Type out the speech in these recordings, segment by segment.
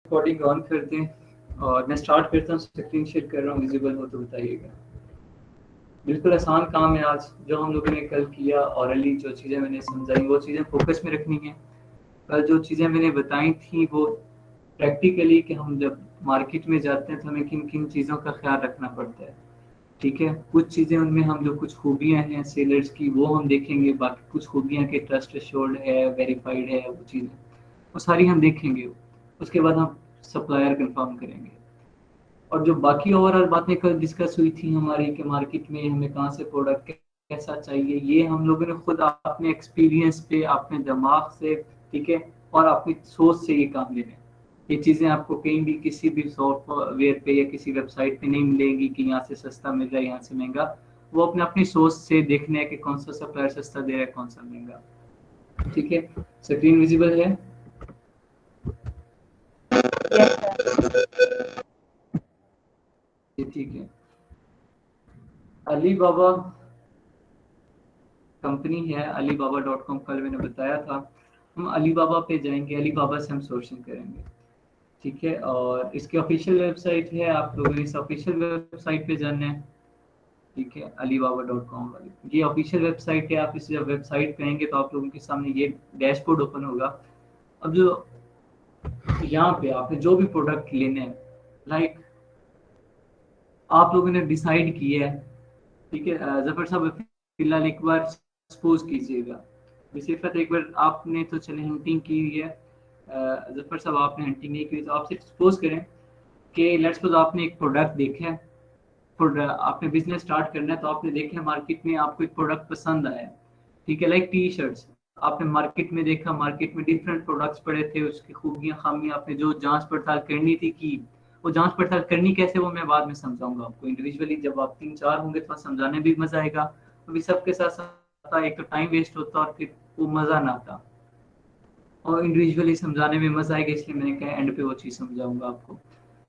Recording on कर दें और मैं स्टार्ट करता हूँ। स्क्रीन शेयर कर रहा हूँ, विजिबल हो तो बताइएगा। बिल्कुल आसान काम है आज जो हम लोगों ने कल किया। ऑरली जो चीज़ें मैंने समझाई वो चीज़ें फोकस में रखनी है। कल जो चीज़ें मैंने बताई थी वो प्रैक्टिकली कि हम जब मार्केट में जाते हैं तो हमें किन किन चीज़ों का ख्याल रखना पड़ता है। ठीक है, कुछ चीज़ें उनमें हम जो कुछ खूबियाँ हैं सेलर्स की वो हम देखेंगे, बाकी कुछ खूबियाँ के ट्रस्ट एश्योर्ड है, वेरीफाइड है, वो चीज़ें वो सारी हम देखेंगे। उसके बाद हम सप्लायर कंफर्म करेंगे। और जो बाकी ओवरऑल बातें कल डिस्कस हुई थी हमारी कि मार्केट में हमें कहाँ से प्रोडक्ट कैसा चाहिए, ये हम लोगों ने खुद अपने एक्सपीरियंस पे, अपने दिमाग से, ठीक है, और अपनी सोच से ये काम लेना है। ये चीज़ें आपको कहीं भी किसी भी सॉफ्टवेयर पे या किसी वेबसाइट पे नहीं मिलेंगी कि यहाँ से सस्ता मिल रहा है, यहाँ से महंगा। वो अपने अपनी सोच से देखना है कि कौन सा सप्लायर सस्ता दे रहा है, कौन सा महंगा। ठीक है, स्क्रीन विजिबल है? ठीक है। अली बाबा कंपनी है, alibaba.com, कल मैंने बताया था। हम अली बाबा पे जाएंगे, अली बाबा से हम सोर्सिंग करेंगे। ठीक है, और इसकी ऑफिशियल वेबसाइट है, आप लोगों ने इस ऑफिशियल वेबसाइट पे जाना है। ठीक है, alibaba.com वाली ये ऑफिशियल वेबसाइट है। आप इस जब वेबसाइट पे आएंगे तो आप लोगों के सामने ये डैशबोर्ड ओपन होगा। अब जो यहाँ पे आपने जो भी प्रोडक्ट लेने हैं, लाइक आप लोगों ने डिसाइड किया है, ठीक है। जफर साहब फिलहाल एक बार सपोज कीजिएगा, सिर्फ एक बार आपने तो चले हंटिंग की हुई है। जफर साहब आपने हंटिंग नहीं की, तो आपसे सपोज करें कि लेट्स सपोज आपने एक प्रोडक्ट देखा है, आपने बिजनेस स्टार्ट करना है, तो आपने देखा मार्केट में आपको एक प्रोडक्ट पसंद आया, ठीक है, लाइक टी शर्ट्स। आपने मार्केट में देखा, मार्केट में डिफरेंट प्रोडक्ट्स पड़े थे, उसकी खूबियां खामियां आपने जो जांच पड़ताल करनी थी की। वो जांच पड़ताल करनी कैसे वो मैं बाद में समझाऊंगा आपको इंडिविजुअली। जब आप 3-4 होंगे तो समझाने भी मजा आएगा। अभी सबके साथ साथ एक तो टाइम वेस्ट होता और फिर वो मजा ना आता, और इंडिविजुअली समझाने में मजा आएगा, इसलिए मैंने कहा एंड पे वो चीज समझाऊंगा आपको।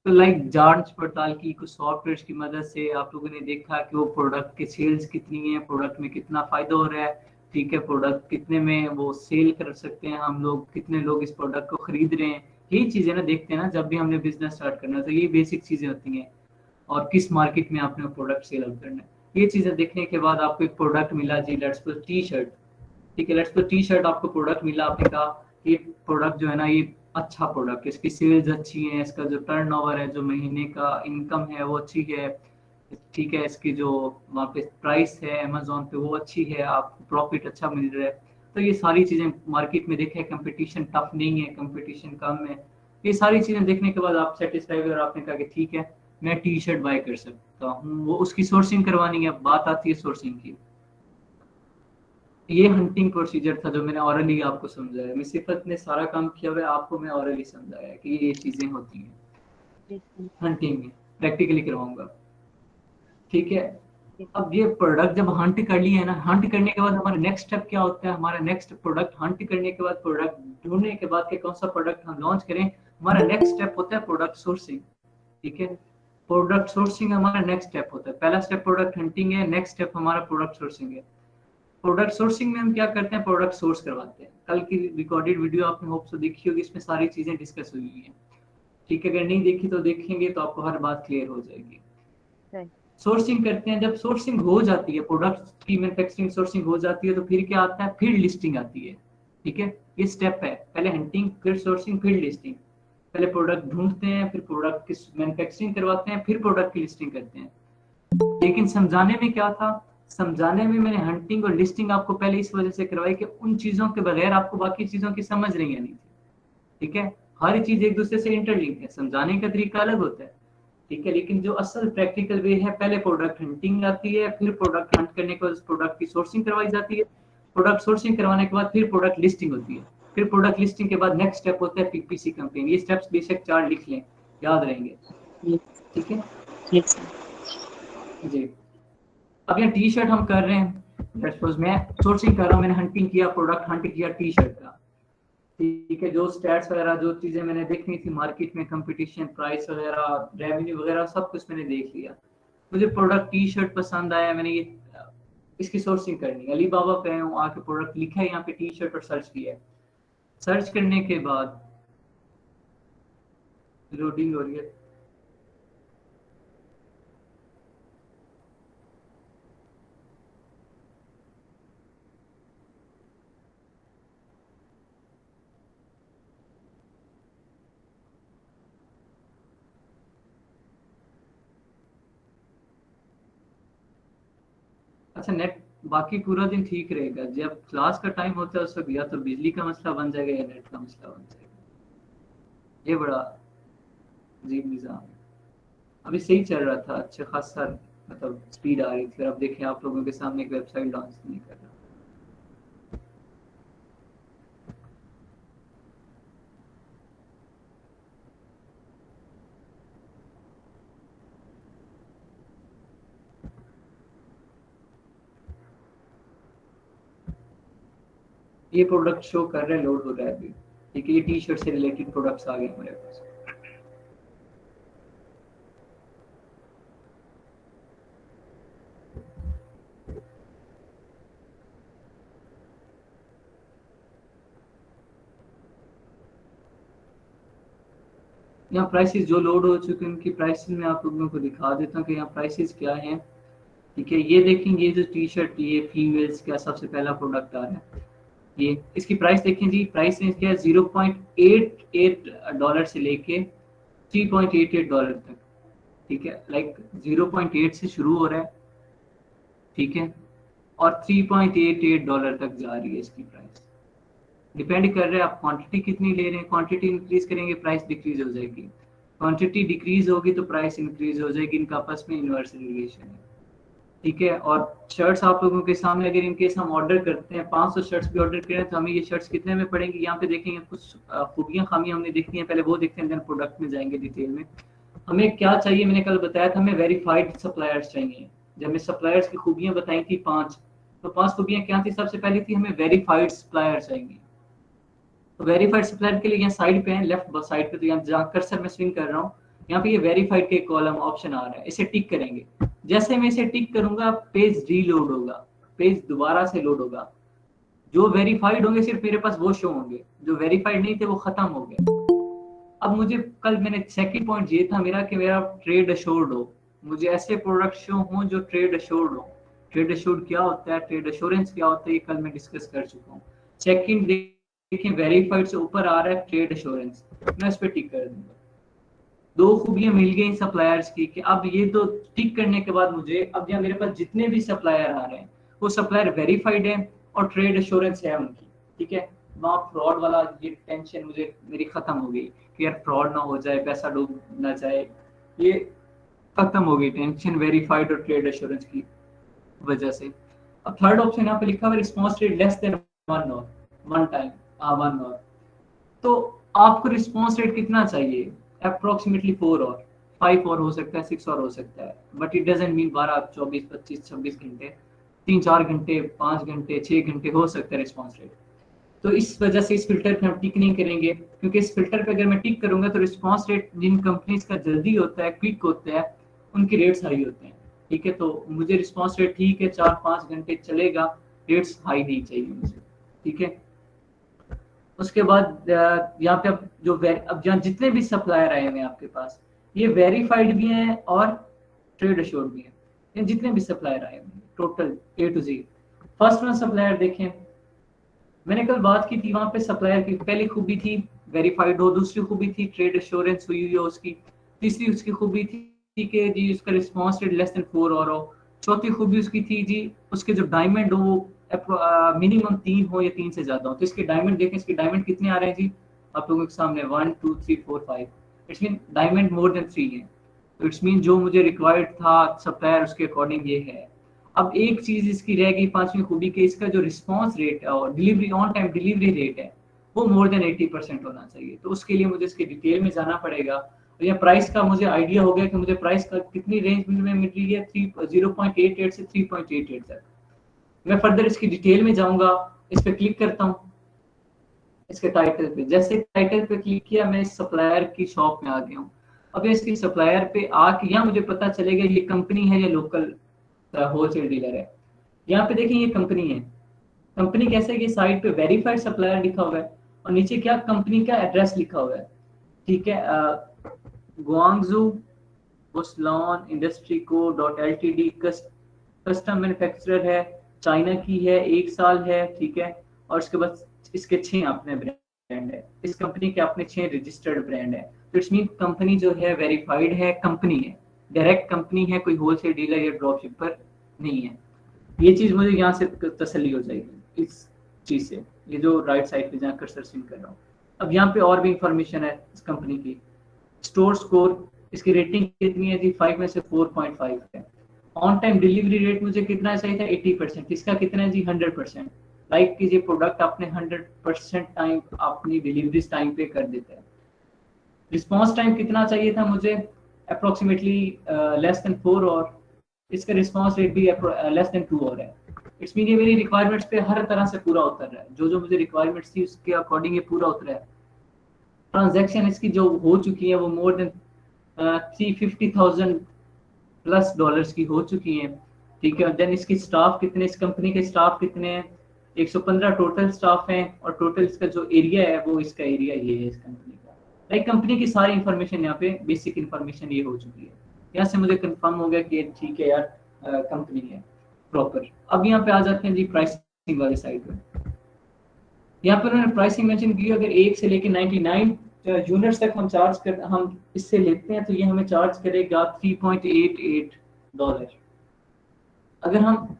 तो लाइक जांच पड़ताल की कुछ सॉफ्टवेयर की मदद से आप लोगों ने देखा कि वो प्रोडक्ट की सेल्स कितनी है, प्रोडक्ट में कितना फायदा हो रहा है, ठीक है, प्रोडक्ट कितने में वो सेल कर सकते हैं हम लोग, कितने लोग इस प्रोडक्ट को खरीद रहे हैं। यही चीजें ना देखते हैं ना जब भी हमने बिजनेस स्टार्ट करना, तो ये बेसिक चीजें होती हैं। और किस मार्केट में आपने प्रोडक्ट सेल आउट करना है, ये चीजें देखने के बाद आपको एक प्रोडक्ट मिला जी, लेट्स सपोज टी शर्ट। ठीक है, लेट्स सपोज टी शर्ट आपको प्रोडक्ट मिला, आपने कहा ये प्रोडक्ट जो है ना ये अच्छा प्रोडक्ट है, इसकी सेल्स अच्छी है, इसका जो टर्नओवर है, जो महीने का इनकम है वो अच्छी है, ठीक है, इसकी जो वहाँ पे प्राइस है अमेजोन पे वो अच्छी है, आपको प्रॉफिट अच्छा मिल रहा है। तो ये सारी चीजें मार्केट में देखे, कंपटीशन टफ नहीं है, कंपटीशन कम है। ये सारी चीजें देखने के बाद आप सेटिस्फाई हुए और आपने कहा कि ठीक है मैं टी शर्ट बाय कर सकता हूँ। वो उसकी सोर्सिंग करवानी है। बात आती है सोर्सिंग की। ये हंटिंग प्रोसीजर था जो मैंने ऑरली आपको समझाया। मिसिफत ने सारा काम किया हुआ है, आपको मैं ऑरली समझाया कि ये चीजें होती हैं हंटिंग में, प्रैक्टिकली करवाऊंगा। ठीक है, अब ये प्रोडक्ट जब हंट कर लिए है ना, हंट करने के बाद हमारा नेक्स्ट स्टेप क्या होता है? हमारा नेक्स्ट प्रोडक्ट हंट करने के बाद, प्रोडक्ट ढूंढने के बाद कि कौन सा प्रोडक्ट हम लॉन्च करें, हमारा नेक्स्ट स्टेप होता है प्रोडक्ट सोर्सिंग। ठीक है, प्रोडक्ट सोर्सिंग हमारा नेक्स्ट स्टेप होता है। पहला स्टेप प्रोडक्ट हंटिंग है, नेक्स्ट स्टेप हमारा प्रोडक्ट सोर्सिंग है। प्रोडक्ट सोर्सिंग में हम क्या करते हैं? प्रोडक्ट सोर्स करवाते हैं। कल की रिकॉर्डेड वीडियो आपने होप से देखी होगी, इसमें सारी चीजें डिस्कस हुई हैं। ठीक है, अगर नहीं देखी तो देखेंगे तो आपको हर बात क्लियर हो जाएगी। सोर्सिंग करते हैं, जब सोर्सिंग हो जाती है, प्रोडक्ट की मैन्युफैक्चरिंग सोर्सिंग हो जाती है, तो फिर क्या आता है? फील्ड लिस्टिंग आती है। ठीक है, ये स्टेप है, पहले हंटिंग, फिर सोर्सिंग, फिर लिस्टिंग। पहले प्रोडक्ट ढूंढते हैं, फिर प्रोडक्ट की मैन्युफैक्चरिंग करवाते हैं, फिर प्रोडक्ट की लिस्टिंग करते हैं। लेकिन समझाने में क्या था? समझाने में मैंने हंटिंग और लिस्टिंग आपको पहले इस वजह से करवाई कि उन चीजों के बगैर आपको बाकी चीजों की समझ नहीं आनी थी। ठीक है, हर चीज एक दूसरे से इंटरलिंक है, समझाने का तरीका अलग होता है। ठीक है, लेकिन जो असल प्रैक्टिकल वे है, पहले प्रोडक्ट हंटिंग आती है, फिर प्रोडक्ट हंट करने के बाद प्रोडक्ट की सोर्सिंग करवाई जाती है, प्रोडक्ट सोर्सिंग करवाने के बाद फिर प्रोडक्ट लिस्टिंग होती है, फिर प्रोडक्ट लिस्टिंग के बाद नेक्स्ट स्टेप होता है पीपीसी कैंपेन। ये स्टेप्स बेशक 4 लिख लें, याद रहेंगे। ठीक है जी। अब ये टी शर्ट हम कर रहे हैं, सपोज मैं सोर्सिंग कर रहा हूँ, मैंने हंटिंग किया, प्रोडक्ट हंट किया टी शर्ट का। ठीक है, जो स्टैट्स वगैरह जो चीजें मैंने देखनी थी मार्केट में, कंपटीशन, प्राइस वगैरह, रेवेन्यू वगैरह, सब कुछ मैंने देख लिया। मुझे प्रोडक्ट टी शर्ट पसंद आया, मैंने ये इसकी सोर्सिंग करनी है। अलीबाबा पे हूँ, आके प्रोडक्ट लिखा है यहाँ पे टी शर्ट और सर्च किया है। सर्च करने के बाद लोडिंग हो रही है। अच्छा, नेट बाकी पूरा दिन ठीक रहेगा, जब क्लास का टाइम होता है उस वक्त या तो बिजली का मसला बन जाएगा या नेट का मसला बन जाएगा। ये बड़ा अजीब निज़ाम है। अभी सही चल रहा था, अच्छा खासा मतलब स्पीड आ रही थी, और अब देखें आप लोगों के सामने एक वेबसाइट लॉन्च नहीं कर रहा। ये प्रोडक्ट शो कर रहे हैं, लोड हो रहा है अभी। ठीक है, ये टी शर्ट से रिलेटेड प्रोडक्ट्स आ गए हमारे पास। यहाँ प्राइसेस जो लोड हो चुके हैं उनकी प्राइसेस मैं आप लोगों को दिखा देता हूँ कि यहाँ प्राइसेस क्या हैं। ठीक है, ये देखेंगे, ये जो टी शर्ट, ये फीमेल्स का सबसे पहला प्रोडक्ट आ रहा है। ये इसकी प्राइस देखें जी, प्राइस रेंज क्या है, $0.88 से लेके $3.88 तक। ठीक है, लाइक 0.8 से शुरू हो रहा है, ठीक है, और $3.88 तक जा रही है इसकी प्राइस। डिपेंड कर रहा है आप क्वांटिटी कितनी ले रहे हैं। क्वांटिटी इंक्रीज करेंगे प्राइस डिक्रीज हो जाएगी, क्वांटिटी डिक्रीज होगी तो प्राइस इंक्रीज हो जाएगी। इनका आपस में इनवर्स रिलेशन है। ठीक है, और शर्ट्स आप लोगों के सामने, अगर इनकेस हम ऑर्डर करते हैं 500 शर्ट्स भी ऑर्डर करें तो हमें ये शर्ट्स कितने में पड़ेंगे, यहाँ पे देखेंगे कुछ खूबियां खामियां हमने देखनी है, पहले वो देखते हैं, देन प्रोडक्ट में जाएंगे डिटेल में। हमें क्या चाहिए, मैंने कल बताया था, हमें वेरीफाइड सप्लायर्स चाहिए। जब हमें सप्लायर्स की खूबियां बताई थी 5, तो 5 खूबियां क्या थी, सबसे पहली थी हमें वेरीफाइड सप्लायर चाहिए। तो वेरीफाइड सप्लायर के लिए यहाँ साइड पे है, लेफ्ट साइड पे, तो यहाँ जहाँ कर्सर में स्विंग कर रहा हूँ, यहाँ पे ये वेरीफाइड के कॉलम ऑप्शन आ रहा है, इसे टिक करेंगे। जैसे मैं इसे टिक करूंगा पेज रीलोड होगा, पेज दोबारा से लोड होगा। जो वेरीफाइड होंगे सिर्फ मेरे पास वो शो होंगे, जो वेरीफाइड नहीं थे वो खत्म हो गए। अब मुझे कल मैंने सेकंड पॉइंट ये था मेरा कि मेरा ट्रेड अश्योर्ड हो, मुझे ऐसे प्रोडक्ट शो हो जो ट्रेड अश्योर्ड हो। ट्रेड अश्योर्ड क्या होता है, ट्रेड अश्योरेंस क्या होता है, ये कल मैं डिस्कस कर चुका हूँ। सेकंड देखिए, वेरीफाइड से ऊपर आ रहा है ट्रेड अश्योरेंस, मैं इस पर टिक कर दूंगा। दो खूबियां मिल गई सप्लायर्स की कि अब ये तो टिक करने के बाद मुझे, अब यहाँ मेरे पास जितने भी सप्लायर आ रहे हैं वो सप्लायर वेरीफाइड है और ट्रेड अश्योरेंस है उनकी। ठीक है, वहाँ फ्रॉड वाला ये टेंशन मुझे मेरी खत्म हो गई कि यार फ्रॉड ना हो जाए, पैसा डूब ना जाए, ये खत्म हो गई टेंशन वेरीफाइड और ट्रेड अश्योरेंस की वजह से। अब थर्ड ऑप्शन यहाँ पे लिखा हुआ response rate less than 1 time, 1 तो आपको रिस्पॉन्स रेट कितना चाहिए, अप्रोक्सीमेटली 4 और 5 और हो सकता है, 6 और हो सकता है, बट इट डजंट मीन 12, 24, 25, 26 घंटे, 3-4 घंटे, 5 घंटे, 6 घंटे हो सकता है रिस्पॉन्स रेट। तो इस वजह से इस फिल्टर पे हम टिक नहीं करेंगे, क्योंकि इस फिल्टर पे अगर मैं टिक करूंगा तो रिस्पॉन्स रेट जिन कंपनीज का जल्दी होता है, क्विक होता है, उनके रेट्स हाई होते हैं। ठीक है, तो मुझे रिस्पॉन्स रेट ठीक है 4-5 घंटे चलेगा, रेट्स हाई नहीं चाहिए मुझे। ठीक है, उसके बाद यहाँ पे अब जहाँ जितने भी सप्लायर आए हुए हैं आपके पास, ये वेरीफाइड भी हैं और ट्रेड अश्योर्ड भी हैं। ये जितने भी सप्लायर आए हुए हैं total A to Z। First one supplier देखें, मैंने कल बात की थी, वहां पे सप्लायर की पहली खूबी थी वेरीफाइड हो, दूसरी खूबी थी ट्रेड अश्योरेंस हुई हो उसकी, तीसरी उसकी खूबी थी कि जी उसका रिस्पॉन्स रेट लेस देन 4 और हो, चौथी खूबी उसकी थी जी उसके जो डायमंड हो वो मिनिमम 3 हो या 3 से ज्यादा हो। तो इसके डायमंड देखें, इसके डायमंड कितने आ रहे हैं जी आप लोगों के सामने, 1 2 3 4 5, it's mean diamond more than 3 है। तो इट्स मीन जो मुझे रिक्वायर्ड था सप्लायर उसके अकॉर्डिंग ये है। अब एक चीज इसकी रह गई पांचवी खूबी के, इसका जो रिस्पॉन्स रेट है और delivery on time delivery rate है वो मोर देन 80% होना चाहिए। तो उसके लिए मुझे इसके डिटेल में जाना पड़ेगा। और या प्राइस का मुझे आइडिया हो गया कि मुझे प्राइस का कितनी रेंज में मिल रही है, 0.88 से 3.88 तक। मैं फर्दर इसकी डिटेल में जाऊंगा, इस पर क्लिक करता हूँ, इसके टाइटल पे, जैसे टाइटल पे क्लिक किया मैं इस सप्लायर की शॉप में आ गया हूँ। अब इसकी सप्लायर पे आके यहाँ मुझे पता चलेगा ये कंपनी है या लोकल होलसेल डीलर है। यहाँ पे देखिए ये कंपनी है। कंपनी कैसे है कि साइड पे वेरीफाइड सप्लायर लिखा हुआ है और नीचे क्या कंपनी का एड्रेस लिखा हुआ है। ठीक है, गुआंगजू वोस्लॉन industry co dot LTD custom manufacturer है, चाइना की है, 1 साल है, ठीक है। और उसके बाद इसके 6 अपने ब्रांड है, इस कंपनी के अपने 6 रजिस्टर्ड ब्रांड है। तो इट्स मीन कंपनी जो है वेरीफाइड है, कंपनी है, डायरेक्ट कंपनी है, कोई होलसेल डीलर या ड्रॉप शिपर नहीं है। ये चीज मुझे यहाँ से तसल्ली हो जाएगी इस चीज से, ये जो राइट साइड पे जाकर सर्चिंग कर रहा हूँ। अब यहाँ पे और भी इंफॉर्मेशन है इस कंपनी की। स्टोर स्कोर, इसकी रेटिंग कितनी है जी? 5 में से 4.5 है। ऑन टाइम डिलीवरी रेट मुझे कितना चाहिए था? 80%। इसका कितना है जी? 100%। लाइक कीजिए प्रोडक्ट आपने 100% टाइम अपनी डिलीवरी टाइम पे कर देता है। रिस्पॉन्स टाइम कितना चाहिए था मुझे? अप्रोक्सीमेटली लेस देन 4 और इसका रिस्पॉन्स रेट भी लेस देन 2 और है। इट्स मीन ये मेरी रिक्वायरमेंट्स पे हर तरह से पूरा उतर रहा है, जो जो मुझे रिक्वायरमेंट्स थी उसके अकॉर्डिंग ये पूरा उतर रहा है। ट्रांजैक्शन इसकी जो हो चुकी है वो मोर देन 350,000 प्लस डॉलर्स की हो चुकी हैं, ठीक है। देन इसकी स्टाफ कितने, इस कंपनी के स्टाफ कितने हैं? 115 टोटल स्टाफ हैं, और टोटल इसका जो एरिया है वो इसका एरिया ये है इस कंपनी का। लाइक कंपनी की सारी इंफॉर्मेशन यहाँ पे बेसिक इंफॉर्मेशन ये हो चुकी है। यहाँ से मुझे कंफर्म हो गया कि ठीक है यार कंपनी है प्रॉपर। अब यहाँ पे आ जाते हैं जी प्राइसिंग वाले साइड पे। यहाँ पे उन्होंने प्राइसिंग मेंशन की, अगर 1 से लेके 99 यूनिट्स तक हम इससे लेते हैं तो ये हमें चार्ज करेगा $3.88। अगर हम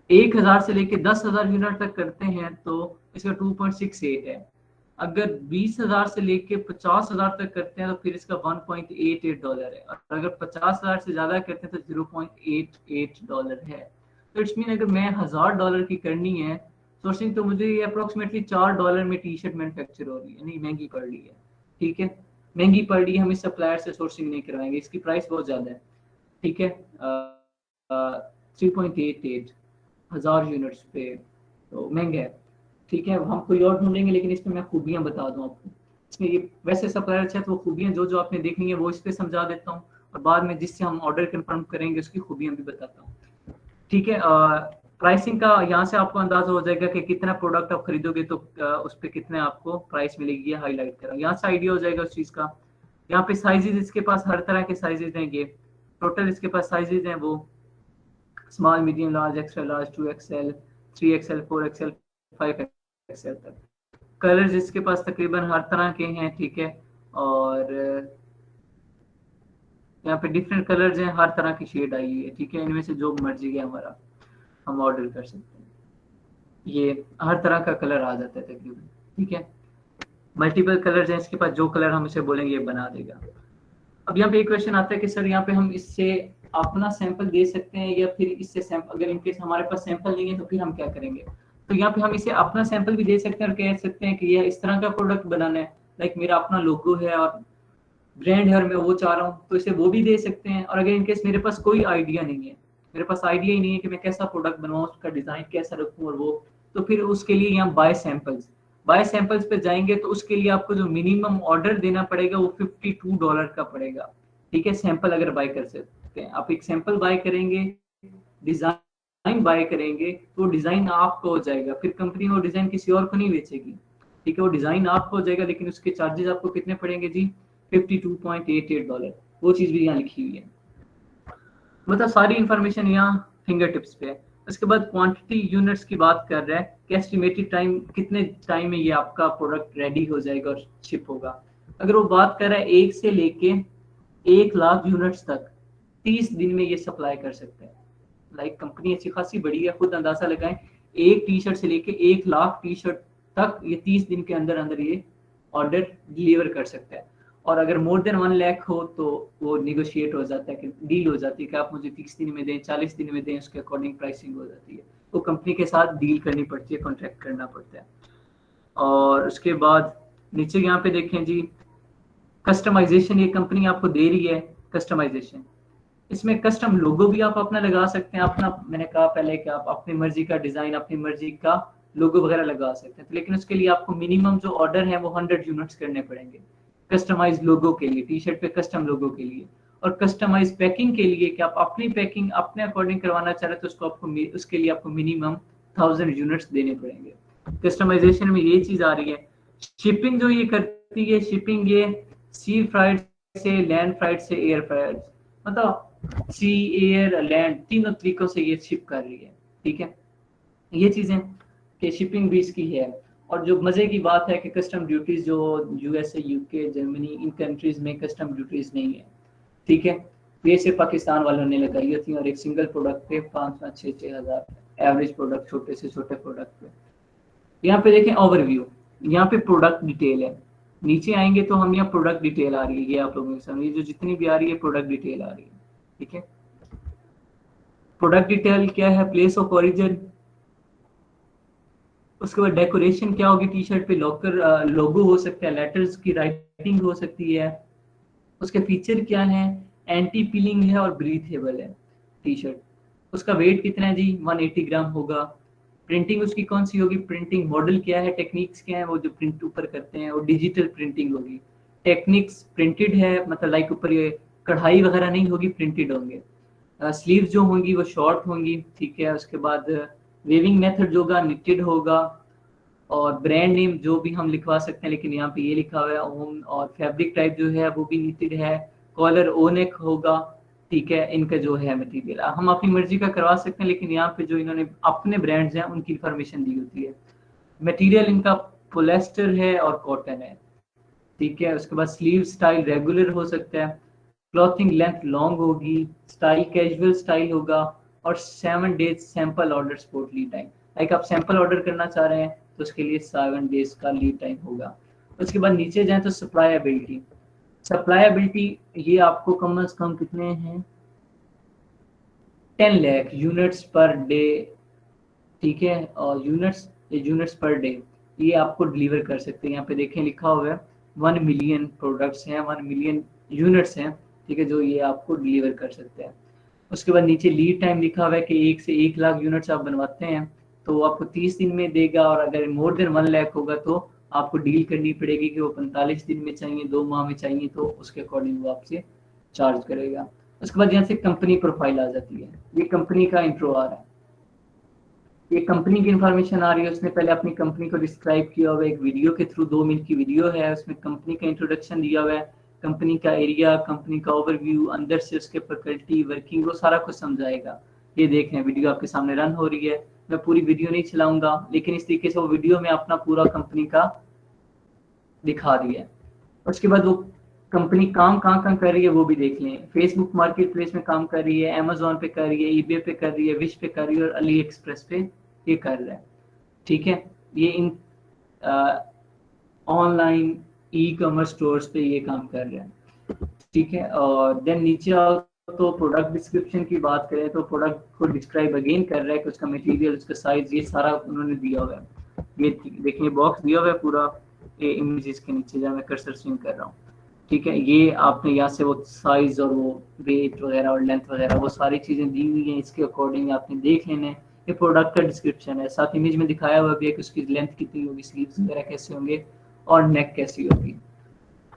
1000 से लेके 10,000 यूनिट तक करते हैं तो इसका 2.68 है। अगर 20,000 से लेके 50,000 तक करते हैं तो फिर इसका $1.88 है। और अगर 50,000 से ज्यादा करते हैं तो $0.88 है। तो इट्स मीन अगर मैं $1,000 की करनी है सोर्सिंग तो मुझे ये अप्रोक्सीमेटली $4 में टी शर्ट मैन्युफैक्चर हो रही है, नहीं महंगी पड़ रही है, ठीक है, महंगी पड़ रही है। हम इस सप्लायर से सोर्सिंग नहीं करवाएंगे, इसकी प्राइस बहुत ज्यादा है, ठीक है। 3.88 1000 यूनिट्स पे तो महंगा है, ठीक है। हम कोई और ढूंढेंगे, लेकिन इसमें मैं खूबियां बता दूं आपको। इसमें ये वैसे सप्लायर अच्छा है तो वो खूबियां जो जो आपने देखनी है वो इस पे समझा देता हूँ, और बाद में जिससे हम ऑर्डर कंफर्म करेंगे उसकी खूबियां भी बताता हूँ, ठीक है। प्राइसिंग का यहाँ से आपको अंदाजा हो जाएगा कि कितना प्रोडक्ट आप खरीदोगे तो उस पर कितने आपको प्राइस मिलेगी, ये हाईलाइट करा, यहाँ से आइडिया हो जाएगा उस चीज का। यहाँ पे साइजेस इसके पास हर तरह के साइजेस हैं, ये टोटल इसके पास साइजेस हैं वो small, medium, large, extra large, 2XL, 3XL, 4XL, 5XL तक। कलर्स इसके पास तकरीबन हर तरह के हैं, ठीक है। और यहाँ पे डिफरेंट कलर्स हैं, हर तरह की शेड आई हुई है, ठीक है। इनमें से जो मर्जी है हमारा हम ऑर्डर कर सकते हैं, ये हर तरह का कलर आ जाता है तकरीबन, ठीक है। मल्टीपल कलर्स हैं इसके पास, जो कलर हम इसे बोलेंगे ये बना देगा। अब यहाँ पे एक क्वेश्चन आता है कि सर यहाँ पे हम इससे अपना सैंपल दे सकते हैं या फिर इससे सैंपल, अगर इनकेस हमारे पास सैंपल नहीं है तो फिर हम क्या करेंगे? तो यहाँ पे हम इसे अपना सैंपल भी दे सकते हैं और कह सकते हैं कि यह इस तरह का प्रोडक्ट बनाना है, लाइक मेरा अपना लोगो है और ब्रांड है और मैं वो चाह रहा हूँ, तो इसे वो भी दे सकते हैं। और अगर इनकेस मेरे पास कोई आइडिया नहीं है, मेरे पास आइडिया ही नहीं है कि मैं कैसा प्रोडक्ट बनवाऊँ, उसका डिजाइन कैसा रखूँ और वो, तो फिर उसके लिए यहाँ बाय सैंपल्स पे जाएंगे तो उसके लिए आपको जो मिनिमम ऑर्डर देना पड़ेगा वो $52 का पड़ेगा, ठीक है। सैंपल अगर बाय कर सकते हैं आप, एक सैंपल बाय करेंगे, डिजाइन बाय करेंगे तो डिजाइन आपको हो जाएगा, फिर कंपनी वो डिजाइन किसी और को नहीं बेचेगी, ठीक है। वो डिजाइन आपको हो जाएगा, लेकिन उसके चार्जेस आपको कितने पड़ेंगे जी? $52.88। वो चीज भी यहाँ लिखी हुई है, मतलब सारी इंफॉर्मेशन यहाँ फिंगर टिप्स पे है। उसके बाद क्वांटिटी यूनिट्स की बात कर रहा है कि एस्टिमेटेड टाइम, कितने टाइम में ये आपका प्रोडक्ट रेडी हो जाएगा और शिप होगा। अगर वो बात कर रहा है 1 से लेके 1 लाख यूनिट्स तक 30 दिन में ये सप्लाई कर सकते हैं। लाइक कंपनी अच्छी खासी बड़ी है, खुद अंदाजा लगाएं, एक टी शर्ट से लेके 1 लाख टी शर्ट तक ये 30 दिन के अंदर अंदर ये ऑर्डर डिलीवर कर सकता है। और अगर मोर देन 1 लाख हो तो वो निगोशिएट हो जाता है, कि डील हो जाती है कि आप मुझे 30 दिन में दें, 40 दिन में दें, उसके अकॉर्डिंग प्राइसिंग हो जाती है। तो कंपनी के साथ डील करनी पड़ती है, कॉन्ट्रैक्ट करना पड़ता है। और उसके बाद नीचे यहाँ पे देखें जी, कस्टमाइजेशन ये कंपनी आपको दे रही है। कस्टमाइजेशन, इसमें कस्टम लोगो भी आप अपना लगा सकते हैं, अपना, मैंने कहा पहले कि आप अपनी मर्जी का डिजाइन, अपनी मर्जी का लोगो वगैरह लगा सकते हैं, तो लेकिन उसके लिए आपको मिनिमम जो ऑर्डर है वो 100 यूनिट्स करने पड़ेंगे कस्टमाइज लोगो के लिए, टी शर्ट पे कस्टम लोगो के लिए। और कस्टमाइज पैकिंग के लिए कि आप अपनी पैकिंग अपने अकॉर्डिंग करवाना चाह रहे हैं तो उसको आपको, उसके लिए आपको मिनिमम 1000 यूनिट्स देने पड़ेंगे। कस्टमाइजेशन में ये चीज आ रही है। शिपिंग जो ये करती है, शिपिंग ये सी फ्राइड से, लैंड फ्राइट से, एयर फ्राइट, मतलब सी, एयर, लैंड, तीनों तरीकों से ये शिप कर रही है। ठीक है, ये चीजें कि शिपिंग भी इसकी है। और जो मजे की बात है कि कस्टम ड्यूटीज जो यूएसए, यूके, जर्मनी, इन कंट्रीज में कस्टम ड्यूटीज नहीं है। ठीक है, ये सिर्फ पाकिस्तान वालों ने लगाई थी, और एक सिंगल प्रोडक्ट पे 5-6 हज़ार एवरेज प्रोडक्ट, छोटे से छोटे प्रोडक्ट पे। यहाँ पे देखें ओवरव्यू, यहाँ पे प्रोडक्ट डिटेल है। नीचे आएंगे तो हम यहाँ प्रोडक्ट डिटेल आ रही है, ये आप लोगों के सामने जो जितनी भी आ रही है प्रोडक्ट डिटेल आ रही है। ठीक है, प्रोडक्ट डिटेल क्या है, प्लेस ऑफ ओरिजिन, उसके बाद डेकोरेशन क्या होगी, टी शर्ट पे लॉकर लोगो हो सकता है, लेटर्स की राइटिंग हो सकती है। उसके फीचर क्या है, एंटी पीलिंग है और ब्रीथेबल है टी शर्ट। उसका वेट कितना है जी, 180 ग्राम होगा। प्रिंटिंग उसकी कौन सी होगी, प्रिंटिंग मॉडल क्या है, टेक्निक्स क्या है, वो जो प्रिंट ऊपर करते हैं वो डिजिटल प्रिंटिंग होगी। टेक्निक्स प्रिंटेड है, मतलब लाइक ऊपर ये कढ़ाई वगैरह नहीं होगी, प्रिंटेड होंगे। स्लीव जो होंगी वो शॉर्ट होंगी। ठीक है, उसके बाद वेविंग मेथड जो होगा निटेड होगा। और ब्रांड नेम जो भी हम लिखवा सकते हैं, लेकिन यहाँ पे ये लिखा हुआ है ओम। और फैब्रिक टाइप जो है वो भी निटेड है। कॉलर ओनेक होगा। ठीक है, इनका जो है मटेरियल हम अपनी मर्जी का करवा सकते हैं, लेकिन यहाँ पे जो इन्होंने अपने ब्रांड्स हैं उनकी इंफॉर्मेशन दी होती है। मटेरियल इनका पोलेस्टर है और कॉटन है। ठीक है, उसके बाद स्लीव स्टाइल रेगुलर हो सकता है। क्लॉथिंग लेंथ लॉन्ग होगी। स्टाइल कैजुअल स्टाइल होगा। और 7 days sample order support lead time, like आप सैंपल ऑर्डर करना चाह रहे हैं तो उसके लिए 7 डेज का लीड टाइम होगा। उसके बाद नीचे जाएं तो सप्लाईबिलिटी। सप्लाईबिलिटी ये आपको कम से कम कितने हैं, 10 लाख यूनिट्स पर डे। ठीक है, और यूनिट्स पर डे ये आपको डिलीवर कर सकते हैं। यहाँ पे देखें लिखा हुआ है 1 मिलियन प्रोडक्ट्स हैं, 1 मिलियन यूनिट्स हैं। ठीक है, जो ये आपको डिलीवर कर सकते हैं। उसके बाद नीचे लीड टाइम लिखा हुआ है कि 1 से 1 लाख यूनिट्स आप बनवाते हैं तो आपको 30 दिन में देगा। और अगर मोर देन 1 लाख होगा तो आपको डील करनी पड़ेगी कि वो 45 दिन में चाहिए, 2 माह में चाहिए, तो उसके अकॉर्डिंग वो आपसे चार्ज करेगा। उसके बाद यहाँ से कंपनी प्रोफाइल आ जाती है। ये कंपनी का इंट्रो आ रहा है, ये कंपनी की इंफॉर्मेशन आ रही है। उसने पहले अपनी कंपनी को डिस्क्राइब किया हुआ है एक वीडियो के थ्रू, 2 मिनट की वीडियो है। उसमें कंपनी का इंट्रोडक्शन दिया हुआ है, कंपनी का एरिया, कंपनी का ओवरव्यू, अंदर से उसके फैकल्टी, वर्किंग, वो सारा कुछ समझाएगा। ये देख रहे हैं वीडियो आपके सामने रन हो रही है। मैं पूरी वीडियो नहीं चलाऊंगा, लेकिन इस तरीके से वो वीडियो में अपना पूरा कंपनी का दिखा रही है। उसके बाद वो कंपनी काम कहाँ कर रही है वो भी देख लें। फेसबुक मार्केट प्लेस में काम कर रही है, अमेजोन पे कर रही है, ईबे पे कर रही है, विश पे कर रही है, और अली एक्सप्रेस पे ये कर रहा है। ठीक है, ये इन ऑनलाइन ई कॉमर्स स्टोर्स पे ये काम कर रहा है। ठीक है, और देन नीचे आओ तो प्रोडक्ट डिस्क्रिप्शन की बात करें तो प्रोडक्ट को डिस्क्राइब अगेन कर रहा है कि उसका मटेरियल, उसका साइज, ये सारा उन्होंने दिया हुआ है। ये देखिए बॉक्स दिया हुआ है पूरा, ये इमेजेस के नीचे जहाँ मैं कर्सर स्विंग कर रहा हूँ। ठीक है, ये आपने यहाँ से वो साइज और वो वेट वगैरह और लेंथ वगैरह वो सारी चीजें दी हुई हैं, इसके अकॉर्डिंग आपने देख लेना है। ये प्रोडक्ट का डिस्क्रिप्शन है, साथ इमेज में दिखाया हुआ भी है कि उसकी लेंथ कितनी होगी, स्लीव्स वगैरह कैसे होंगे और नेक कैसी होगी।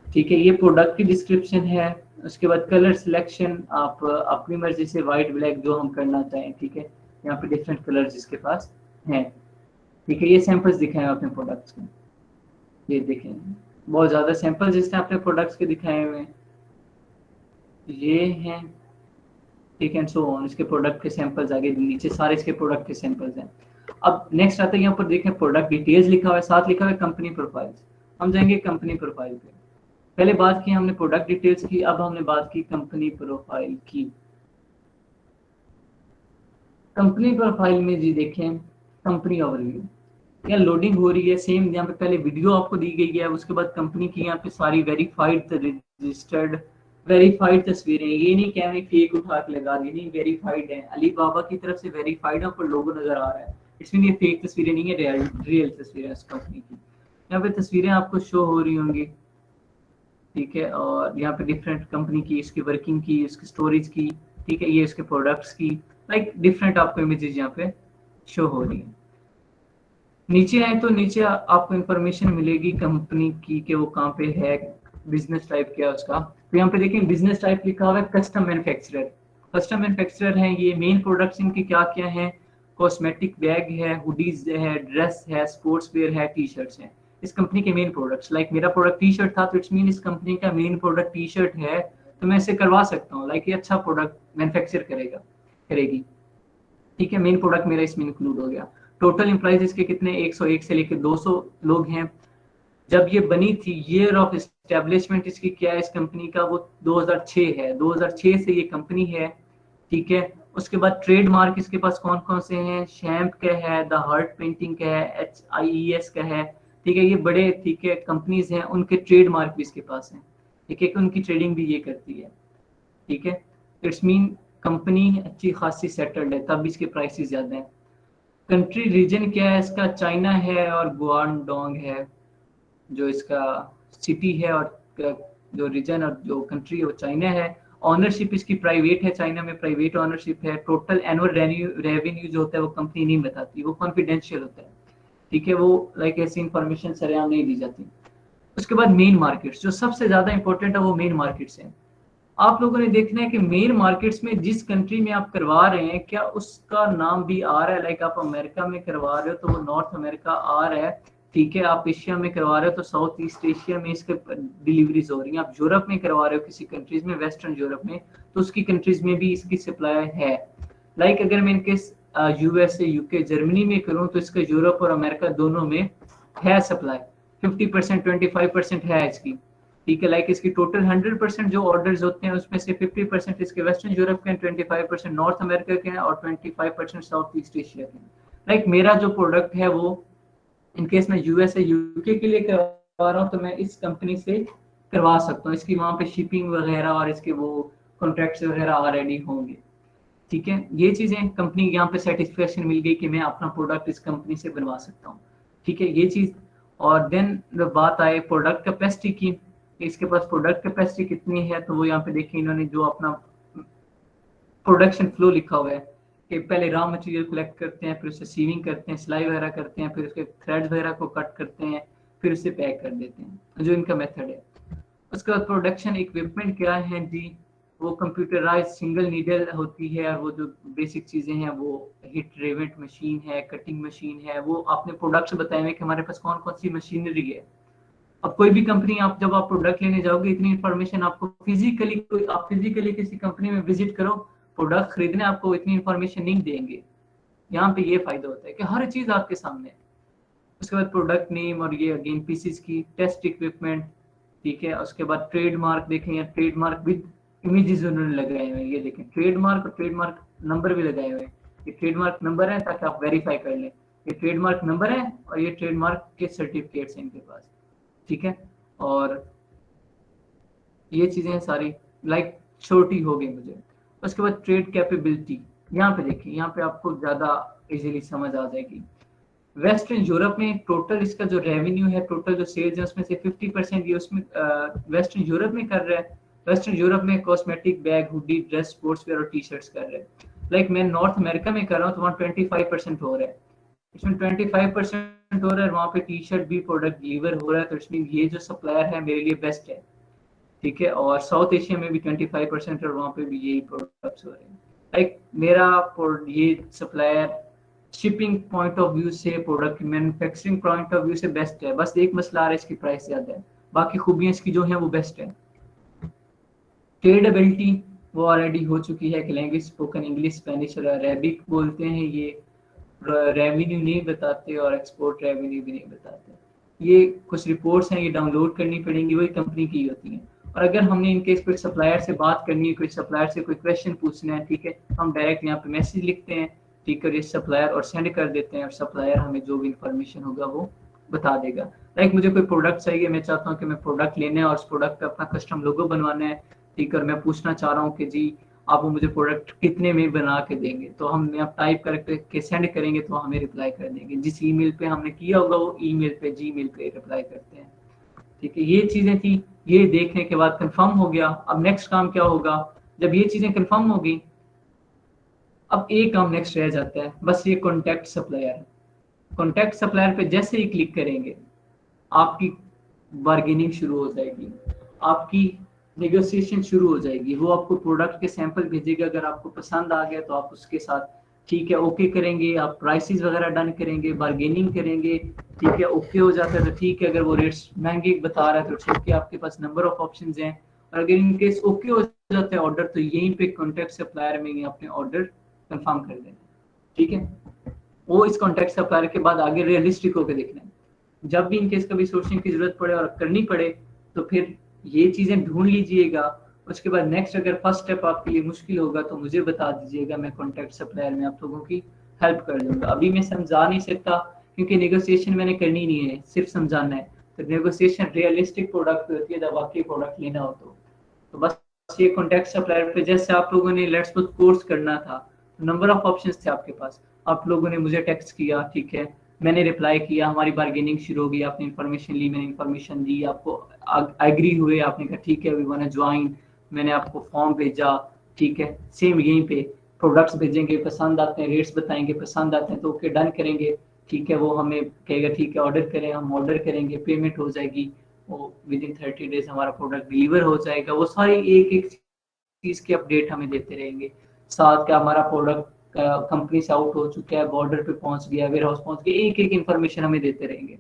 ठीक है, ये प्रोडक्ट की डिस्क्रिप्शन है। उसके बाद कलर सिलेक्शन आप अपनी मर्जी से व्हाइट ब्लैक जो हम करना चाहें। ठीक है, यहाँ पे डिफरेंट कलर जिसके पास हैं। ठीक है, ये सैंपल्स दिखाए अपने प्रोडक्ट्स के, ये देखें बहुत ज्यादा सैंपल जिसने अपने प्रोडक्ट्स के दिखाए हुए हैं, ये हैं। ठीक है, सो ऑन, इसके प्रोडक्ट के सैंपल्स आगे नीचे सारे इसके प्रोडक्ट के सैंपल्स हैं। अब नेक्स्ट आता है यहाँ पर देखें प्रोडक्ट डिटेल्स लिखा हुआ है, साथ लिखा हुआ है कंपनी प्रोफाइल्स। हम जाएंगे कंपनी प्रोफाइल पे। पहले बात की हमने प्रोडक्ट डिटेल्स की, अब हमने बात की कंपनी प्रोफाइल की। कंपनी प्रोफाइल में जी देखें कंपनी ओवरव्यू, यहाँ लोडिंग हो रही है। सेम यहाँ पे पहले वीडियो आपको दी गई है, उसके बाद कंपनी की यहाँ पे सारी वेरीफाइड रजिस्टर्ड वेरीफाइड तस्वीरें, ये नहीं क्या मैं फेक उठा के लगा रही, नहीं वेरीफाइड है, अली बाबा की तरफ से वेरीफाइड है, पर लोगो नजर आ रहा है, इसमें ये फेक तस्वीरें नहीं है, रियल तस्वीरें उस कंपनी की। यहाँ पे तस्वीरें आपको शो हो रही होंगी। ठीक है, और यहाँ पे डिफरेंट कंपनी की, इसकी वर्किंग की, इसकी स्टोरेज की। ठीक है, ये इसके प्रोडक्ट्स की, लाइक डिफरेंट आपको इमेजेस यहाँ पे शो हो रही है। नीचे आए तो नीचे आपको इंफॉर्मेशन मिलेगी कंपनी की कि वो कहाँ पे है, बिजनेस टाइप क्या है उसका। तो यहाँ पे देखें बिजनेस टाइप लिखा हुआ है कस्टम मैन्युफैक्चरर। कस्टम मैन्युफैक्चरर है ये। मेन प्रोडक्ट्स इनके क्या क्या है, कॉस्मेटिक बैग है, हुडीज है, ड्रेस है, स्पोर्ट्स वेयर है, टी शर्ट्स है। इस कंपनी के मेन प्रोडक्ट्स, लाइक मेरा प्रोडक्ट टी शर्ट था तो इट्स मीन इस कंपनी का मेन प्रोडक्ट टी शर्ट है, तो मैं इसे करवा सकता हूँ, लाइक ये अच्छा प्रोडक्ट मैन्युफैक्चर करेगी। ठीक है, मेन प्रोडक्ट मेरा इसमें इंक्लूड हो गया। टोटल एम्प्लॉइज इसके कितने, 101 से लेकर 200 लोग हैं। जब ये बनी थी, ईयर ऑफ एस्टेब्लिशमेंट इसकी क्या है इस कंपनी का, वो 2006 है, 2006 से ये कंपनी है। ठीक है, उसके बाद ट्रेडमार्क इसके पास कौन कौन से हैं, शैम्प का है, द हर्ट पेंटिंग का है, HIES का है। ठीक है, ये बड़े ठीक है कंपनीज हैं, उनके ट्रेडमार्क भी इसके पास हैं। ठीक है, कि उनकी ट्रेडिंग भी ये करती है। ठीक है, इट्स मीन कंपनी अच्छी खासी सेटल्ड है, तब इसके प्राइसेस ज्यादा हैं। कंट्री रीजन क्या है इसका, चाइना है और गुआंगडोंग है जो इसका सिटी है, और जो रीजन और जो कंट्री है वो चाइना है। ऑनरशिप इसकी प्राइवेट है, चाइना में प्राइवेट ऑनरशिप है। टोटल एनुअल रेवेन्यू जो होता है वो कंपनी नहीं बताती, वो कॉन्फिडेंशियल होता है। ठीक है, वो लाइक ऐसी इंफॉर्मेशन सरेआम नहीं दी जाती। उसके बाद मेन मार्केट्स, जो सबसे ज्यादा इंपॉर्टेंट है वो मेन मार्केट्स हैं। आप लोगों ने देखना है कि मेन मार्केट्स में जिस कंट्री में आप करवा रहे हैं क्या उसका नाम भी आ रहा है, लाइक आप अमेरिका में करवा रहे हो तो वो नॉर्थ अमेरिका आ रहा है। ठीक है, आप एशिया में करवा रहे हो तो साउथ ईस्ट एशिया में इसके डिलीवरीज हो रही हैं। आप यूरोप में करवा रहे हो किसी कंट्रीज में, वेस्टर्न यूरोप में, तो उसकी कंट्रीज में भी इसकी सप्लाई है। लाइक अगर मैं इनके USA UK जर्मनी में करूँ तो इसका यूरोप और अमेरिका दोनों में है सप्लाई, 50% 25% है इसकी। ठीक है, लाइक इसकी टोटल 100% जो ऑर्डर्स होते हैं उसमें से 50% इसके वेस्टर्न यूरोप के हैं, 25% नॉर्थ अमेरिका के हैं और 25% साउथ ईस्ट एशिया के हैं। लाइक मेरा जो प्रोडक्ट है वो इनकेस मैं USA UK के लिए करवा रहा हूँ तो मैं इस कंपनी से करवा सकता हूँ, इसकी वहाँ पे शिपिंग वगैरह और इसके वो कॉन्ट्रैक्ट्स वगैरह ऑलरेडी होंगे। ठीक है, ये चीजें कंपनी यहाँ पे सेटिस्फेक्शन मिल गई कि मैं अपना प्रोडक्ट इस कंपनी से बनवा सकता हूँ। ठीक है, ये चीज। और देन बात आए प्रोडक्ट कैपेसिटी की, इसके पास प्रोडक्ट कैपेसिटी कितनी है, तो वो यहाँ पे देखिए इन्होंने जो अपना प्रोडक्शन फ्लो लिखा हुआ है कि पहले रॉ मटेरियल कलेक्ट करते हैं, फिर उसे सीविंग करते हैं, सिलाई वगैरह करते हैं, फिर उसके थ्रेड्स वगैरह को कट करते हैं, फिर उसे पैक कर देते हैं, जो इनका मेथड है। उसके बाद प्रोडक्शन इक्विपमेंट क्या है जी, वो कंप्यूटराइज सिंगल नीडल होती है, और वो जो बेसिक चीजें हैं वो हिट रेवेट मशीन है, कटिंग मशीन है। वो आपने प्रोडक्ट्स बताए हुए कि हमारे पास कौन कौन सी मशीनरी है। अब कोई भी कंपनी, आप जब आप प्रोडक्ट लेने जाओगे इतनी इंफॉर्मेशन आपको आप फिजिकली किसी कंपनी में विजिट करो, प्रोडक्ट खरीदने आपको इतनी इंफॉर्मेशन नहीं देंगे। यहाँ पे ये फायदा होता है कि हर चीज आपके सामने है। उसके बाद प्रोडक्ट नेम, और ये अगेन पीसीस की टेस्ट इक्विपमेंट। ठीक है, उसके बाद ट्रेडमार्क देखें, या ट्रेडमार्क विद इमेजेस उन्होंने लगाए हुए हैं, ये देखें ट्रेडमार्क, और ट्रेडमार्क नंबर भी लगाए हुए हैं। ये ट्रेडमार्क नंबर है ताकि आप वेरीफाई कर लें, ये ट्रेडमार्क नंबर है और ये ट्रेडमार्क के सर्टिफिकेट्स हैं इनके पास। ठीक है, और ये चीजें सारी लाइक छोटी हो गई मुझे। उसके बाद ट्रेड कैपेबिलिटी, यहाँ पे देखिए, यहाँ पे आपको ज्यादा इजीली समझ आ जाएगी। वेस्टर्न यूरोप में टोटल इसका जो रेवेन्यू है, टोटल जो सेल्स है उसमें से 50% ये उसमें वेस्टर्न यूरोप में कर रहा है। वेस्टर्न यूरोप में cosmetic, bag, hoodie, dress, sportswear और टी शर्ट्स कर रहे हैं। लाइक मैं नॉर्थ अमेरिका में कर रहा हूँ तो वहाँ 25% हो रहा है, इसमें 25% हो रहा है, वहाँ पे टी शर्ट भी प्रोडक्ट डिलीवर हो रहा है, तो इसमें ये जो सप्लायर है मेरे लिए बेस्ट है। ठीक है, और साउथ एशिया में भी 25% और वहाँ पे भी यही प्रोडक्ट्स हो रहे हैं। लाइक मेरा ये supplier shipping point of view से, product manufacturing point of view से बेस्ट है। बस एक मसला आ रहा है, इसकी प्राइस ज्यादा है, बाकी खूबियां इसकी जो है वो बेस्ट है। ट्रेडेबिलिटी वो ऑलरेडी हो चुकी है कि लैंग्वेज स्पोकन इंग्लिश, स्पेनिश और अरेबिक बोलते हैं। ये रेवेन्यू नहीं बताते और एक्सपोर्ट रेवेन्यू भी नहीं बताते। ये कुछ रिपोर्ट्स हैं, ये डाउनलोड करनी पड़ेंगी, वही कंपनी की होती हैं। और अगर हमने इनके कोई सप्लायर से बात करनी है, कोई सप्लायर से कोई क्वेश्चन पूछना है, ठीक है, हम डायरेक्ट यहाँ पे मैसेज लिखते हैं, ठीक है, ये सप्लायर और सेंड कर देते हैं, और सप्लायर हमें जो भी इंफॉर्मेशन होगा वो बता देगा। लाइक मुझे कोई प्रोडक्ट चाहिए, मैं चाहता हूँ कि मैं प्रोडक्ट लेना है और उस प्रोडक्ट का अपना कस्टम लोगो बनवाना है, ठीक है, और मैं पूछना चाह रहा हूँ कि जी आप वो मुझे प्रोडक्ट कितने में बना के देंगे, तो हम आप टाइप करके सेंड करेंगे तो हमें रिप्लाई कर देंगे। जिस ईमेल पे हमने किया होगा वो ईमेल पे, जीमेल पे रिप्लाई करते हैं। ठीक है, ये चीजें थी। ये देखने के बाद कंफर्म हो गया। अब नेक्स्ट काम क्या होगा, जब ये चीजें कंफर्म हो गई, अब एक काम नेक्स्ट रह जाता है, बस ये कॉन्टैक्ट सप्लायर। कॉन्टैक्ट सप्लायर पे जैसे ही क्लिक करेंगे आपकी बार्गेनिंग शुरू हो जाएगी, आपकी नेगोशिएशन शुरू हो जाएगी। वो आपको प्रोडक्ट के सैंपल भेजेगा, अगर आपको पसंद आ गया तो आप उसके साथ ठीक है, ओके करेंगे, आप प्राइसेस वगैरह डन करेंगे, बार्गेनिंग करेंगे, ठीक है, ओके हो जाता है तो ठीक है, अगर वो रेट्स महंगे बता रहा है तो ठीक है, आपके पास नंबर ऑफ ऑप्शंस हैं। और अगर इन केस ओके हो जाता है ऑर्डर, तो यहीं पे कॉन्टैक्ट सप्लायर में ही अपने ऑर्डर कंफर्म कर देना, ठीक है। वो इस कॉन्टैक्ट सप्लायर के बाद आगे रियलिस्टिक होकर देखना है। जब भी इनकेस कभी सोर्सिंग की जरूरत पड़े और करनी पड़े तो फिर ये चीजें ढूंढ लीजिएगा। उसके बाद नेक्स्ट अगर फर्स्ट स्टेप आपके लिए मुश्किल होगा तो मुझे बता दीजिएगा, मैं कॉन्टैक्ट सप्लायर में आप लोगों की हेल्प कर दूंगा। अभी मैं समझा नहीं सकता क्योंकि नेगोशिएशन मैंने करनी नहीं है, सिर्फ समझाना है। तो नेगोशिएशन रियलिस्टिक प्रोडक्ट पे होती है, जब वाकई प्रोडक्ट लेना हो तो बस ये कॉन्टैक्ट सप्लायर पे जैसे आप लोगों ने लेट्स सपोज कोर्स करना था, नंबर ऑफ ऑप्शंस थे आपके पास, आप लोगों ने मुझे टेक्स्ट किया, ठीक है, मैंने रिप्लाई किया, हमारी बार्गेनिंग शुरू हो गई, आपने इन्फॉर्मेशन ली, मैंने इन्फॉर्मेशन दी, आपको एग्री हुए, आपने कहा ठीक है वी वांट टू ज्वाइन, मैंने आपको फॉर्म भेजा, ठीक है, सेम यहीं पे प्रोडक्ट्स भेजेंगे, पसंद आते हैं रेट्स बताएंगे, पसंद आते हैं तो ओके डन करेंगे, ठीक है, वो हमें कहेगा ठीक है ऑर्डर करें, हम ऑर्डर करेंगे, पेमेंट हो जाएगी, वो विद इन 30 डेज हमारा प्रोडक्ट डिलीवर हो जाएगा। वो सारी एक एक चीज की अपडेट हमें देते रहेंगे। साथ का हमारा प्रोडक्ट कंपनी से आउट हो चुका है, बॉर्डर पे पहुंच गया, वेयर हाउस पहुंच गया, एक एक इन्फॉर्मेशन हमें देते रहेंगे,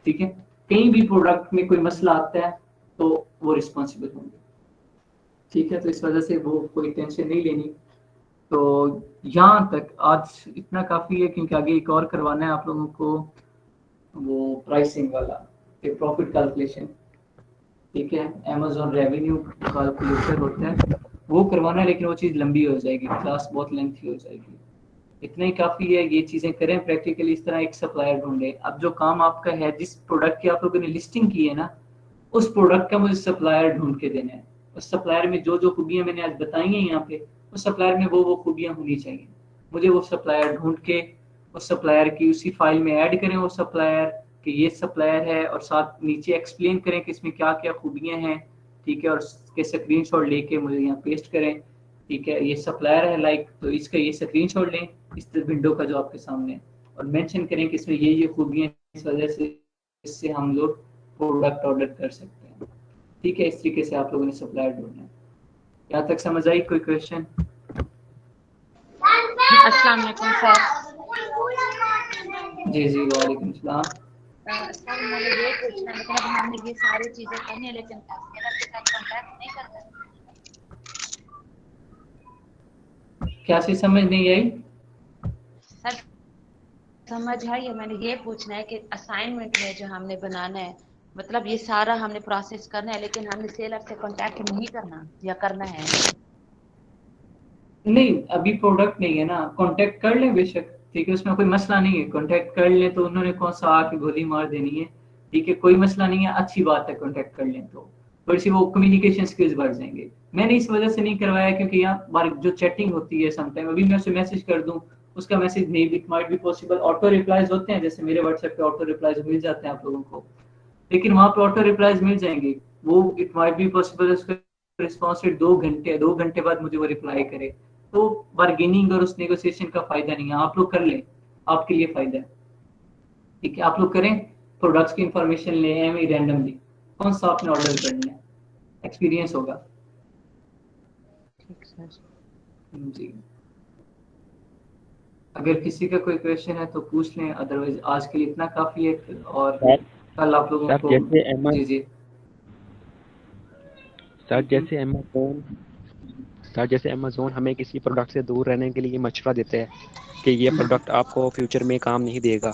ठीक है। कहीं भी प्रोडक्ट में कोई मसला आता है तो वो रिस्पॉन्सिबल होंगे, ठीक है। तो इस वजह से वो कोई टेंशन नहीं लेनी। तो यहाँ तक आज इतना काफी है, क्योंकि आगे एक और करवाना है आप लोगों को, वो प्राइसिंग वाला, प्रॉफिट कैलकुलेशन, ठीक है, अमेजोन रेवेन्यू कैलकुलेटर होता है, वो करवाना है, लेकिन वो चीज़ लंबी हो जाएगी, क्लास बहुत लेंथी हो जाएगी। इतना ही काफ़ी है, ये चीज़ें करें प्रैक्टिकली, इस तरह एक सप्लायर ढूंढें। अब जो काम आपका है, जिस प्रोडक्ट की आप लोगों ने लिस्टिंग की है ना, उस प्रोडक्ट का मुझे सप्लायर ढूंढ के देना है। उस सप्लायर में जो जो खूबियाँ मैंने आज बताई हैं यहाँ पे, उस सप्लायर में वो खूबियाँ होनी चाहिए। मुझे वो सप्लायर ढूंढ के उस सप्लायर की उसी फाइल में ऐड करें, वो सप्लायर कि ये सप्लायर है, और साथ नीचे एक्सप्लेन करें कि इसमें क्या क्या खूबियाँ हैं, ठीक है, और इसके स्क्रीनशॉट लेके मुझे यहाँ पेस्ट करें, ठीक है, ये सप्लायर है लाइक, तो इसका ये स्क्रीनशॉट लें इस विंडो का जो आपके सामने है, और मेंशन करें कि इसमें ये खूबियाँ, इस वजह से इससे हम लोग प्रोडक्ट ऑर्डर कर सकते हैं, ठीक है। इस तरीके से आप लोगों ने सप्लायर ढूंढना है। यहाँ तक समझ आई? कोई क्वेश्चन? अस्सलाम वालेकुम सर। जी जी वालेकुम सलाम। सर मुझे ये पूछना है, मतलब हमने ये सारी चीजें करनी है लेकिन सेलर के साथ कांटेक्ट नहीं कर सकते। क्या चीज समझ नहीं आई? सर समझ आई है, मैंने ये पूछना है कि असाइनमेंट में जो हमने बनाना है, मतलब ये सारा हमने प्रोसेस करना है लेकिन हमने सेलर से कांटेक्ट नहीं करना या करना है? नहीं, अभी प्रोडक्ट नहीं है ना, कांटेक्ट कर लें बेशक, ठीक है, उसमें कोई मसला नहीं है, कांटेक्ट कर लें तो उन्होंने कौन सा आके गोली मार देनी है, ठीक है, कोई मसला नहीं है, अच्छी बात है, कांटेक्ट कर लें तो थोड़ी सी वो कम्युनिकेशन स्किल्स बढ़ जाएंगे। मैंने इस वजह से नहीं करवाया क्योंकि यहाँ बार जो चैटिंग होती है समटाइम, अभी मैं उसे मैसेज कर दूं, उसका मैसेज नहीं, it might be possible, auto replies होते हैं, जैसे मेरे व्हाट्सएप पे ऑटो रिप्लाईज मिल जाते हैं आप लोगों को, लेकिन वहां पे ऑटो रिप्लाईज मिल जाएंगे, वो इट माइट बी पॉसिबल उसका रिस्पॉन्स रेट 2 घंटे बाद मुझे वो रिप्लाई करे, तो बार्गेनिंग और उस नेगोशिएशन का फायदा नहीं है। आप लोग कर लें, आपके लिए फायदा है, ठीक है, आप लोग करें, प्रोडक्ट्स की इंफॉर्मेशन लें एम रैंडमली, कौन सा आपने ऑर्डर करना है, एक्सपीरियंस होगा। ठीक सर। जी, अगर किसी का कोई क्वेश्चन है तो पूछ लें, अदरवाइज आज के लिए इतना काफी है, और सर कल आप लोगों सर को। जैसे जी जी सर जैसे अमेज़न हमें किसी प्रोडक्ट से दूर रहने के लिए मशवरा देते हैं कि ये प्रोडक्ट आपको फ्यूचर में काम नहीं देगा,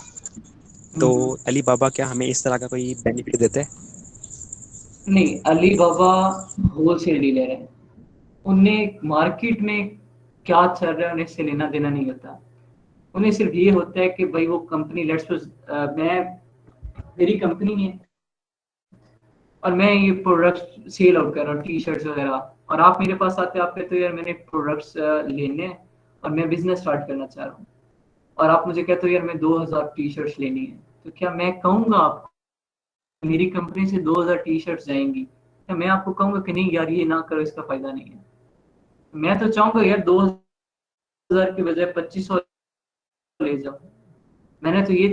तो अली बाबा क्या हमें इस तरह का कोई बेनिफिट देते हैं? नहीं, अली बाबा होलसेल डीलर है, उन्हें मार्केट में क्या चल रहा है उन्हें इससे लेना देना नहीं होता। उन्हें सिर्फ ये होता है कि भाई वो कंपनी, लेट्स मैं, मेरी कंपनी है और मैं ये प्रोडक्ट्स सेल आउट कर रहा हूँ, टी शर्ट्स वगैरह, और आप मेरे पास आते हो, आप कहते हो यार मैंने प्रोडक्ट्स लेने हैं और मैं बिजनेस स्टार्ट करना चाह रहा हूँ, और आप मुझे कहते हो यार मैं 2000 टी शर्ट्स लेनी है, तो क्या मैं कहूँगा आपको मेरी कंपनी से 2000 टी शर्ट्स जाएंगी? क्या मैं आपको कहूँगा कि नहीं यार ये ना करो, इसका फायदा नहीं है? मैं तो चाहूंगा यार 2000 की बजाय 2500 ले जाओ। मैंने तो ये